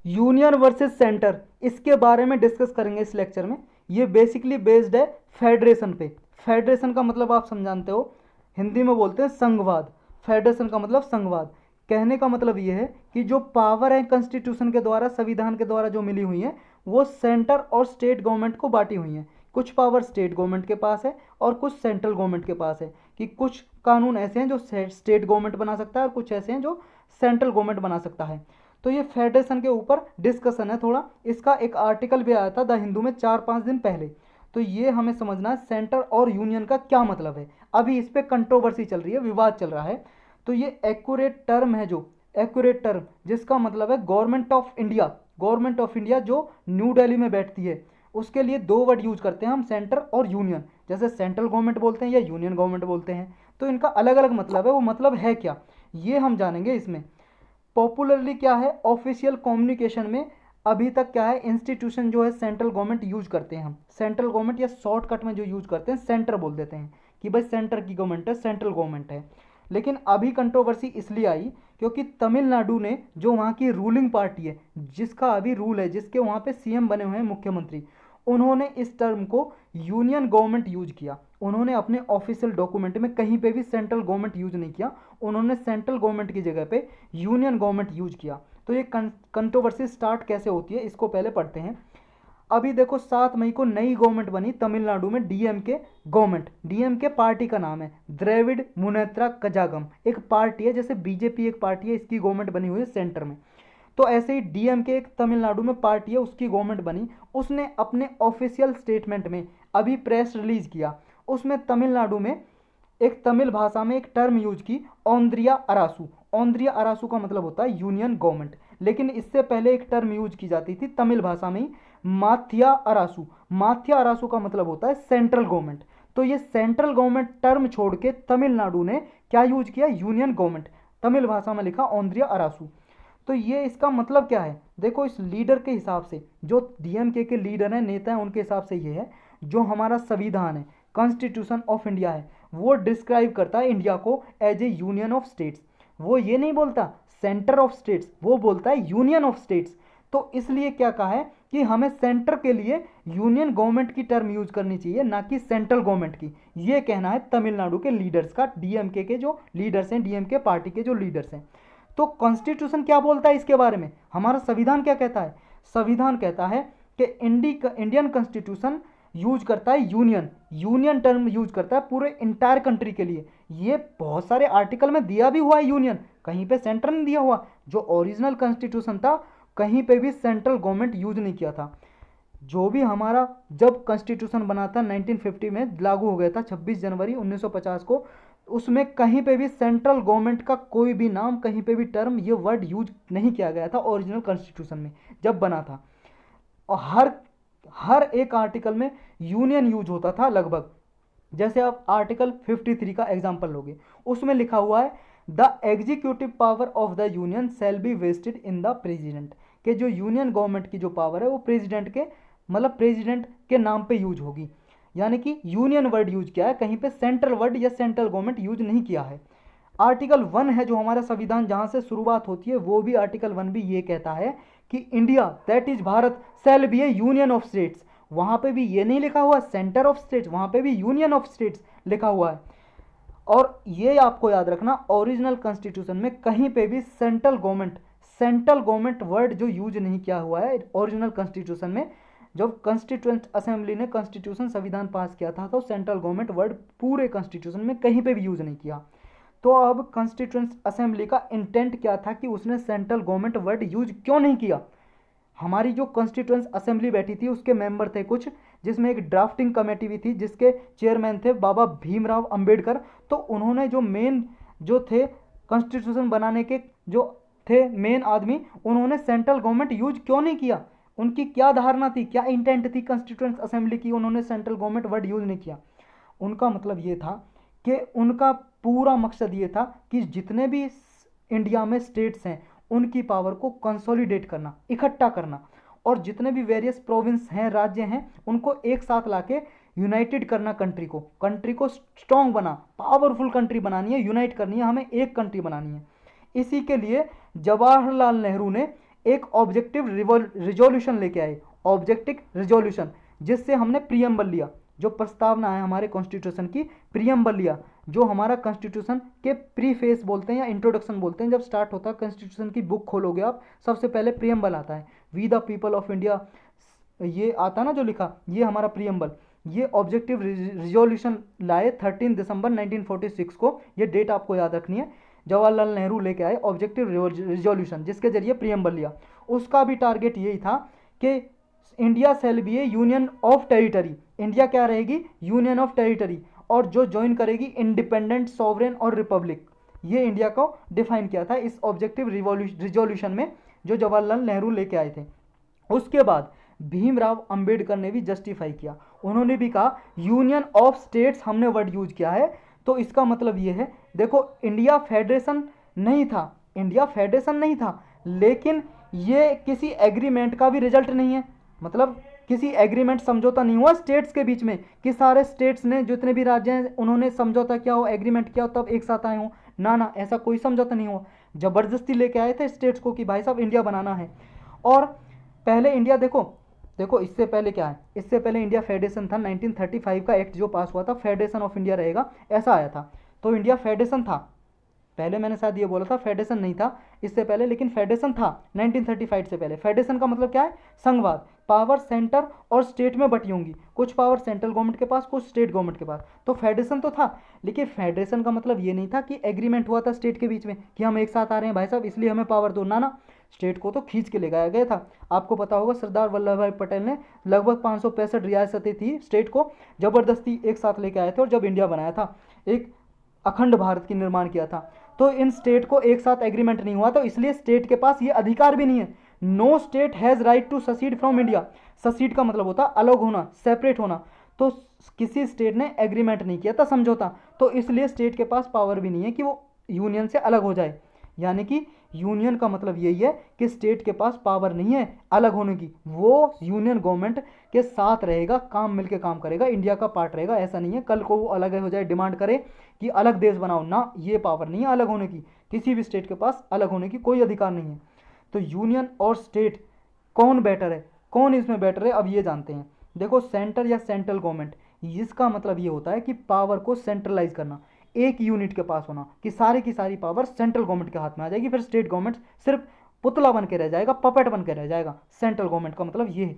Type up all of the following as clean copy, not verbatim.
Union versus centre, इसके बारे में डिस्कस करेंगे इस लेक्चर में। ये बेसिकली बेस्ड है फेडरेशन पे। फेडरेशन का मतलब आप समझाते हो, हिंदी में बोलते हैं संघवाद। फेडरेशन का मतलब संघवाद। कहने का मतलब ये है कि जो पावर है कॉन्स्टिट्यूशन के द्वारा, संविधान के द्वारा जो मिली हुई है, वो सेंटर और स्टेट गवर्नमेंट को बांटी हुई है। कुछ पावर स्टेट गवर्नमेंट के पास है और कुछ सेंट्रल गवर्नमेंट के पास है। कि कुछ कानून ऐसे हैं जो स्टेट गवर्नमेंट बना सकता है और कुछ ऐसे हैं जो सेंट्रल गवर्नमेंट बना सकता है। तो ये फेडरेशन के ऊपर डिस्कशन है थोड़ा। इसका एक आर्टिकल भी आया था द हिंदू में 4-5 दिन पहले। तो ये हमें समझना है सेंटर और यूनियन का क्या मतलब है। अभी इस पर कंट्रोवर्सी चल रही है, विवाद चल रहा है। तो ये एक्यूरेट टर्म है, जो एक्यूरेट टर्म जिसका मतलब है government of India. Government of India जो न्यू दिल्ली में बैठती है, उसके लिए दो वर्ड यूज करते हैं हम, सेंटर और यूनियन। जैसे सेंट्रल गवर्नमेंट बोलते हैं या यूनियन गवर्नमेंट बोलते हैं, तो इनका अलग अलग मतलब है। वो मतलब है क्या, ये हम जानेंगे इसमें। पॉपुलरली क्या है, ऑफिशियल कम्युनिकेशन में अभी तक क्या है, इंस्टीट्यूशन जो है सेंट्रल गवर्नमेंट यूज करते हैं हम। सेंट्रल गवर्नमेंट या शॉर्टकट में जो यूज करते हैं सेंटर बोल देते हैं कि भाई सेंटर की गवर्नमेंट है, सेंट्रल गवर्नमेंट है। लेकिन अभी कंट्रोवर्सी इसलिए आई क्योंकि तमिलनाडु ने, जो वहाँ की रूलिंग पार्टी है, जिसका अभी रूल है, जिसके वहाँ पे सीएम बने हुए हैं मुख्यमंत्री, उन्होंने इस टर्म को यूनियन गवर्नमेंट यूज किया। उन्होंने अपने ऑफिशियल डॉक्यूमेंट में कहीं पे भी सेंट्रल गवर्नमेंट यूज नहीं किया, उन्होंने सेंट्रल गवर्नमेंट की जगह पे यूनियन गवर्नमेंट यूज किया। तो ये कंट्रोवर्सी स्टार्ट कैसे होती है, इसको पहले पढ़ते हैं। अभी देखो 7 मई को नई गवर्नमेंट बनी तमिलनाडु में, डीएमके गवर्नमेंट। डीएमके पार्टी का नाम है, द्रविड़ मुनेत्रा कजागम, एक पार्टी है, जैसे बीजेपी एक पार्टी है, इसकी गवर्नमेंट बनी हुई है सेंटर में। तो ऐसे ही डीएमके एक तमिलनाडु में पार्टी है, उसकी गवर्नमेंट बनी। उसने अपने ऑफिशियल स्टेटमेंट में अभी प्रेस रिलीज किया, उसमें तमिलनाडु में एक तमिल भाषा में एक टर्म यूज की, औंद्रिया अरासू। औंद्रिया अरासू का मतलब होता है यूनियन गवर्नमेंट। लेकिन इससे पहले एक टर्म यूज की जाती थी तमिल भाषा में ही, माथिया अरासू। माथिया अरासू का मतलब होता है सेंट्रल गवर्नमेंट। तो ये सेंट्रल गवर्नमेंट टर्म छोड़ के तमिलनाडु ने क्या यूज किया, यूनियन गवर्नमेंट। तमिल भाषा में लिखा औंद्रिया अरासू। तो ये इसका मतलब क्या है, देखो इस लीडर के हिसाब से, जो डीएमके के लीडर हैं, नेता हैं, उनके हिसाब से ये है, जो हमारा संविधान है, कॉन्स्टिट्यूशन ऑफ इंडिया है, वो डिस्क्राइब करता है इंडिया को as a union of states. वो ये नहीं बोलता सेंटर ऑफ स्टेट्स, वो बोलता है यूनियन ऑफ स्टेट्स। तो इसलिए क्या कहा है कि हमें सेंटर के लिए यूनियन गवर्नमेंट की टर्म यूज करनी चाहिए, ना कि सेंट्रल गवर्नमेंट की। ये कहना है तमिलनाडु के लीडर्स का, डीएमके के जो लीडर्स हैं, डीएमके पार्टी के जो लीडर्स हैं। तो कॉन्स्टिट्यूशन क्या बोलता है इसके बारे में, हमारा संविधान क्या कहता है। संविधान कहता है कि इंडियन कॉन्स्टिट्यूशन यूज करता है यूनियन, यूनियन टर्म यूज करता है पूरे इंटायर कंट्री के लिए। ये बहुत सारे आर्टिकल में दिया भी हुआ है यूनियन, कहीं पे सेंटर नहीं दिया हुआ। जो ओरिजिनल कॉन्स्टिट्यूशन था, कहीं पे भी सेंट्रल गवर्नमेंट यूज नहीं किया था। जो भी हमारा जब कॉन्स्टिट्यूशन बना था 1950 में, लागू हो गया था 26 जनवरी 1950 को, उसमें कहीं पे भी सेंट्रल गवर्नमेंट का कोई भी नाम, कहीं पे भी टर्म, ये वर्ड यूज नहीं किया गया था ओरिजिनल कॉन्स्टिट्यूशन में जब बना था। और हर हर एक आर्टिकल में यूनियन यूज होता था लगभग। जैसे आप आर्टिकल 53 का एग्जांपल लोगे, उसमें लिखा हुआ है the executive power of the union shall be vested in the president. कि जो यूनियन गवर्नमेंट की जो पावर है वो प्रेसिडेंट के, मतलब प्रेसिडेंट के नाम पे यूज होगी। यानी कि यूनियन वर्ड यूज किया है, कहीं पे सेंट्रल वर्ड या सेंट्रल गवर्नमेंट यूज नहीं किया है। आर्टिकल 1 है जो हमारा संविधान जहां से शुरुआत होती है, वो भी आर्टिकल 1 भी ये कहता है कि India, that is Bharat, shall be A union of states. वहां पे भी ये नहीं लिखा हुआ सेंटर ऑफ स्टेट्स, वहां पे भी यूनियन ऑफ स्टेट्स लिखा हुआ है। और ये आपको याद रखना, ओरिजिनल कॉन्स्टिट्यूशन में कहीं पे भी सेंट्रल गवर्नमेंट वर्ड जो यूज नहीं किया हुआ है ओरिजिनल कॉन्स्टिट्यूशन में। जब कॉन्स्टिट्यूंट असेंबली ने कॉन्स्टिट्यूशन संविधान पास किया था, तो सेंट्रल गवर्नमेंट वर्ड पूरे कॉन्स्टिट्यूशन में कहीं पे भी यूज नहीं किया। तो अब कॉन्स्टिट्यूंट असेंबली का इंटेंट क्या था कि उसने सेंट्रल गवर्नमेंट वर्ड यूज क्यों नहीं किया। हमारी जो कॉन्स्टिट्यूंट असेंबली बैठी थी, उसके मेंबर थे कुछ, जिसमें एक ड्राफ्टिंग कमेटी भी थी, जिसके चेयरमैन थे बाबा भीमराव अंबेडकर। तो उन्होंने जो मेन जो थे कॉन्स्टिट्यूशन बनाने के जो थे मेन आदमी, उन्होंने सेंट्रल गवर्नमेंट यूज क्यों नहीं किया। उनकी क्या धारणा थी, क्या इंटेंट थी कॉन्स्टिट्यूंट असेंबली की, उन्होंने सेंट्रल गवर्नमेंट वर्ड यूज नहीं किया। उनका मतलब ये था कि उनका पूरा मकसद ये था कि जितने भी इंडिया में स्टेट्स हैं, उनकी पावर को कंसोलिडेट करना, इकट्ठा करना, और जितने भी वेरियस प्रोविंस हैं, राज्य हैं, उनको एक साथ लाके यूनाइटेड करना, कंट्री को स्ट्रॉन्ग बना, पावरफुल कंट्री बनानी है, यूनाइट करनी है, हमें एक कंट्री बनानी है। इसी के लिए जवाहरलाल नेहरू ने एक ऑब्जेक्टिव रिजोल्यूशन लेके आए, ऑब्जेक्टिव रिजोल्यूशन, जिससे हमने प्रियम्बल लिया, जो प्रस्तावना है हमारे कॉन्स्टिट्यूशन की, प्रियम्बल लिया, जो हमारा कॉन्स्टिट्यूशन के प्रीफेस बोलते हैं या इंट्रोडक्शन बोलते हैं। जब स्टार्ट होता है कॉन्स्टिट्यूशन की बुक खोलोगे आप, सबसे पहले प्रियम्बल आता है, we the people of India, ये आता ना जो लिखा, ये हमारा प्रियम्बल। ये ऑब्जेक्टिव रिजोल्यूशन लाए 13 दिसंबर 1946 को, ये डेट आपको याद रखनी है। जवाहरलाल नेहरू लेके आए ऑब्जेक्टिव रिजोल्यूशन, जिसके जरिए प्रियम्बल लिया। उसका भी टारगेट यही था कि India shall be A union of territory, India क्या रहेगी, यूनियन ऑफ टेरिटरी, और जो ज्वाइन करेगी इंडिपेंडेंट, सॉवरेन और रिपब्लिक। ये इंडिया को डिफाइन किया था इस ऑब्जेक्टिव रिजोल्यूशन में, जो जवाहरलाल नेहरू लेके आए थे। उसके बाद भीमराव अंबेडकर ने भी जस्टिफाई किया, उन्होंने भी कहा यूनियन ऑफ स्टेट्स हमने वर्ड यूज किया है, तो इसका मतलब ये है, देखो इंडिया फेडरेशन नहीं था, इंडिया फेडरेशन नहीं था, लेकिन ये किसी एग्रीमेंट का भी रिजल्ट नहीं है, मतलब किसी एग्रीमेंट, समझौता नहीं हुआ स्टेट्स के बीच में कि सारे स्टेट्स ने, जितने भी राज्य हैं, उन्होंने समझौता किया हो, एग्रीमेंट किया हो, तब एक साथ आए हो, ना ना, ऐसा कोई समझौता नहीं हुआ। जबरदस्ती लेके आए थे स्टेट्स को कि भाई साहब इंडिया बनाना है। और पहले इंडिया, देखो इससे पहले क्या है, इससे पहले इंडिया फेडरेशन था, 1935 का एक्ट जो पास हुआ था, फेडरेशन ऑफ इंडिया रहेगा, ऐसा आया था। तो इंडिया फेडरेशन था, पहले मैंने शायद ये बोला था फेडरेशन नहीं था इससे पहले, लेकिन फेडरेशन था 1935 से पहले। फेडरेशन का मतलब क्या है, संघवाद, पावर सेंटर और स्टेट में बटी होंगी, कुछ पावर सेंट्रल गवर्नमेंट के पास, कुछ स्टेट गवर्नमेंट के पास। तो फेडरेशन तो था, लेकिन फेडरेशन का मतलब ये नहीं था कि एग्रीमेंट हुआ था स्टेट के बीच में कि हम एक साथ आ रहे हैं भाई साहब इसलिए हमें पावर दो, ना, स्टेट को तो खींच के ले गया गया था। आपको पता होगा सरदार वल्लभ भाई पटेल ने लगभग 565 रियासतें थी स्टेट को जबरदस्ती एक साथ लेके आए थे, और जब इंडिया बनाया था, एक अखंड भारत की निर्माण किया था, तो इन स्टेट को एक साथ एग्रीमेंट नहीं हुआ, तो इसलिए स्टेट के पास ये अधिकार भी नहीं है। No state has right to secede from India, secede का मतलब होता अलग होना, सेपरेट होना, तो किसी स्टेट ने एग्रीमेंट नहीं किया था, समझौता, तो इसलिए स्टेट के पास पावर भी नहीं है कि वो यूनियन से अलग हो जाए। यानी कि यूनियन का मतलब यही है कि स्टेट के पास पावर नहीं है अलग होने की, वो यूनियन गवर्नमेंट के साथ रहेगा, काम मिलके काम करेगा, इंडिया का पार्ट रहेगा। ऐसा नहीं है कल को वो अलग हो जाए, डिमांड करे कि अलग देश बनाओ, ना, ये पावर नहीं है अलग होने की, किसी भी स्टेट के पास अलग होने की कोई अधिकार नहीं है। तो यूनियन और स्टेट कौन बेटर है, कौन इसमें बेटर है, अब ये जानते हैं। देखो सेंटर या सेंट्रल गवर्नमेंट, इसका मतलब ये होता है कि पावर को सेंट्रलाइज करना, एक यूनिट के पास होना, कि सारी की सारी पावर सेंट्रल गवर्नमेंट के हाथ में आ जाएगी, फिर स्टेट गवर्नमेंट सिर्फ पुतला बन के रह जाएगा, पपेट बन के रह जाएगा। सेंट्रल गवर्नमेंट का मतलब ये है।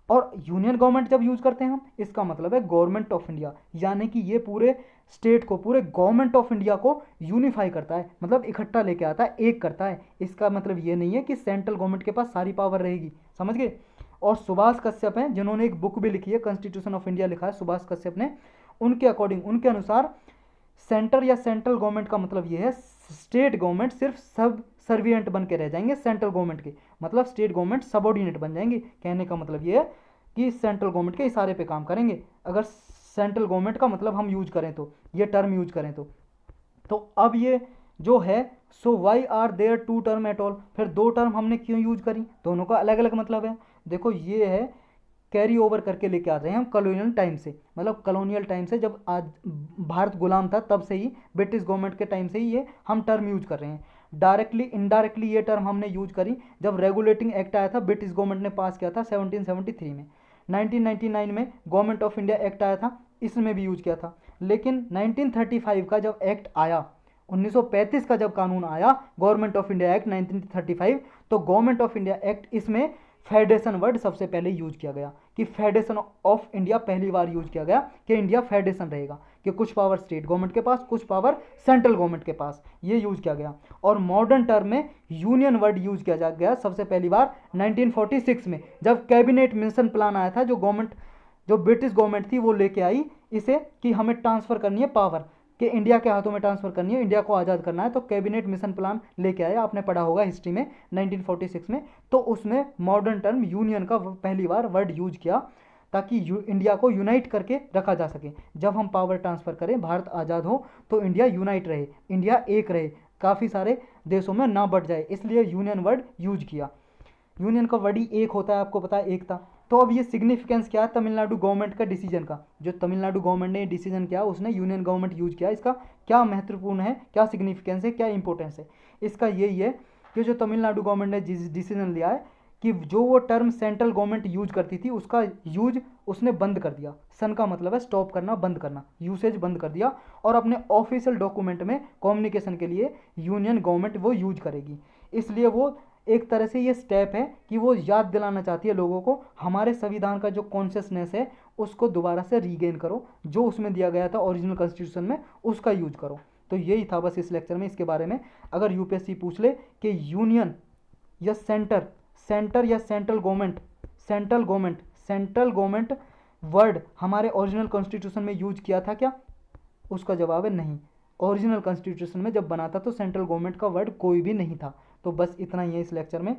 और यूनियन गवर्नमेंट जब यूज करते हैं हम, इसका मतलब है गवर्नमेंट ऑफ इंडिया, यानी कि ये पूरे स्टेट को, पूरे गवर्नमेंट ऑफ इंडिया को यूनिफाई करता है, मतलब इकट्ठा लेके आता है, एक करता है। इसका मतलब ये नहीं है कि सेंट्रल गवर्नमेंट के पास सारी पावर रहेगी, समझ गए। और सुभाष कश्यप हैं जिन्होंने एक बुक भी लिखी है, कॉन्स्टिट्यूशन ऑफ इंडिया लिखा है सुभाष कश्यप ने, उनके अकॉर्डिंग, उनके अनुसार सेंटर या सेंट्रल गवर्नमेंट का मतलब ये है, स्टेट गवर्नमेंट सिर्फ सब सर्वियंट बन के रह जाएंगे सेंट्रल गवर्नमेंट के, मतलब स्टेट गवर्नमेंट सबऑर्डिनेट बन जाएंगे। कहने का मतलब ये है कि सेंट्रल गवर्नमेंट के इशारे पे काम करेंगे, अगर सेंट्रल गवर्नमेंट का मतलब हम यूज करें तो, ये टर्म यूज करें तो अब ये जो है, so why are there two term at all, फिर दो टर्म हमने क्यों यूज करी, दोनों का अलग अलग मतलब है। देखो ये है, कैरी ओवर करके लेके आ रहे हैं हम कॉलोनियल टाइम से, मतलब कॉलोनियल टाइम से, जब आज भारत गुलाम था तब से ही, ब्रिटिश गवर्नमेंट के टाइम से ही ये हम टर्म यूज कर रहे हैं। डायरेक्टली इनडायरेक्टली ये टर्म हमने यूज करी जब रेगुलेटिंग एक्ट आया था, ब्रिटिश गवर्नमेंट ने पास किया था 1773 में। 1999 में गवर्नमेंट ऑफ इंडिया एक्ट आया था, इसमें भी यूज किया था। लेकिन 1935 का जब एक्ट आया, 1935 का जब कानून आया, गवर्नमेंट ऑफ इंडिया एक्ट 1935, तो गवर्नमेंट ऑफ इंडिया एक्ट, इसमें फेडरेशन वर्ड सबसे पहले यूज किया गया, कि फेडरेशन ऑफ इंडिया पहली बार यूज किया गया, कि इंडिया फेडरेशन रहेगा, कि कुछ पावर स्टेट गवर्नमेंट के पास, कुछ पावर सेंट्रल गवर्नमेंट के पास, ये यूज किया गया। और मॉडर्न टर्म में यूनियन वर्ड यूज किया जा गया सबसे पहली बार 1946 में, जब कैबिनेट मिशन प्लान आया था, जो गवर्नमेंट, जो ब्रिटिश गवर्नमेंट थी वो लेके आई इसे, कि हमें ट्रांसफर करनी है पावर, कि इंडिया के हाथों में ट्रांसफर करनी है, इंडिया को आज़ाद करना है, तो कैबिनेट मिशन प्लान लेके आया, आपने पढ़ा होगा हिस्ट्री में 1946 में। तो उसमें मॉडर्न टर्म यूनियन का पहली बार वर्ड यूज किया, ताकि इंडिया को यूनाइट करके रखा जा सके। जब हम पावर ट्रांसफ़र करें, भारत आज़ाद हो, तो इंडिया यूनाइट रहे, इंडिया एक रहे, काफ़ी सारे देशों में ना बट जाए, इसलिए यूनियन वर्ड यूज किया। यूनियन का वर्ड ही एक होता है, आपको पता है, एकता। तो अब ये सिग्निफिकेंस क्या है तमिलनाडु गवर्नमेंट का डिसीजन का, जो तमिलनाडु गवर्नमेंट ने डिसीजन किया, उसने यूनियन गवर्नमेंट यूज किया, इसका क्या महत्वपूर्ण है, क्या सिग्निफिकेंस है, क्या इंपॉर्टेंस है, इसका यही है कि जो तमिलनाडु गवर्नमेंट ने डिसीजन लिया है कि जो वो टर्म सेंट्रल गवर्नमेंट यूज करती थी उसका यूज उसने बंद कर दिया। सन का मतलब है स्टॉप करना, बंद करना, यूसेज बंद कर दिया, और अपने ऑफिशियल डॉक्यूमेंट में कम्युनिकेशन के लिए यूनियन गवर्नमेंट वो यूज करेगी। इसलिए वो एक तरह से ये स्टेप है कि वो याद दिलाना चाहती है लोगों को, हमारे संविधान का जो कॉन्शियसनेस है उसको दोबारा से रीगेन करो, जो उसमें दिया गया था ओरिजिनल कॉन्स्टिट्यूशन में उसका यूज करो। तो यही था बस इस लेक्चर में इसके बारे में। अगर यूपीएससी पूछ ले कि यूनियन या सेंटर, सेंटर या central government, central government word हमारे ओरिजिनल कॉन्स्टिट्यूशन में यूज किया था क्या, उसका जवाब है नहीं। ओरिजिनल कॉन्स्टिट्यूशन में जब बना था तो सेंट्रल गवर्नमेंट का वर्ड कोई भी नहीं था। तो बस इतना ही है इस लेक्चर में।